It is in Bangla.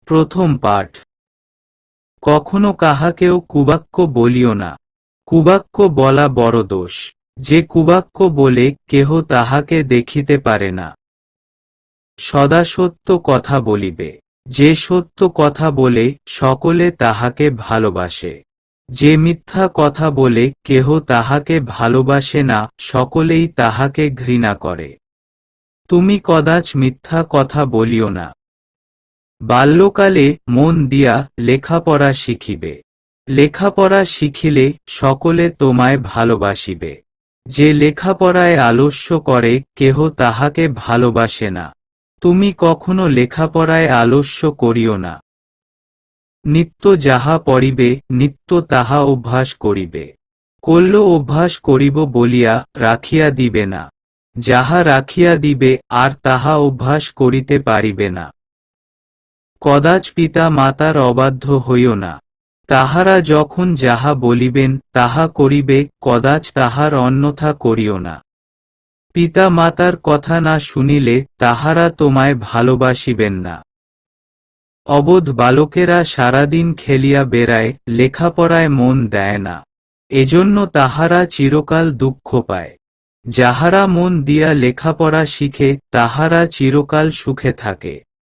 প্রথম পাঠ। কখনো কাহাকেও কুবাক্য বলিও না। কুবাক্য বলা বড় দোষ। যে কুবাক্য বলে কেহ তাহাকে দেখিতে পারে না। সদা সত্য কথা বলিবে। যে সত্য কথা বলে সকলে তাহাকে ভালোবাসে। যে মিথ্যা কথা বলে কেহ তাহাকে ভালোবাসে না, সকলেই তাহাকে ঘৃণা করে। তুমি কদাচ মিথ্যা কথা বলিও না। বাল্যকালে মন দিয়া লেখাপড়া শিখিবে। লেখাপড়া শিখিলে সকলে তোমায় ভালোবাসিবে। যে লেখাপড়ায় আলস্য করে কেহ তাহাকে ভালোবাসে না। তুমি কখনো লেখাপড়ায় আলস্য করিও না। নিত্য যাহা পড়িবে নিত্য তাহা অভ্যাস করিবে। কল্য অভ্যাস করিব বলিয়া রাখিয়া দিবে না। যাহা রাখিয়া দিবে আর তাহা অভ্যাস করিতে পারিবে না। কদাচ পিতা মাতার অবাধ্য হইও না। তাহারা যখন যাহা বলিবেন তাহা করিবে, কদাচ তাহার অন্যথা করিও না। পিতা মাতার কথা না শুনিলে তাহারা তোমায় ভালোবাসিবেন না। অবোধ বালকেরা সারাদিন খেলিয়া বেড়ায়, লেখাপড়ায় মন দেয় না। এজন্য তাহারা চিরকাল দুঃখ পায়। যাহারা মন দিয়া লেখাপড়া শিখে তাহারা চিরকাল সুখে থাকে।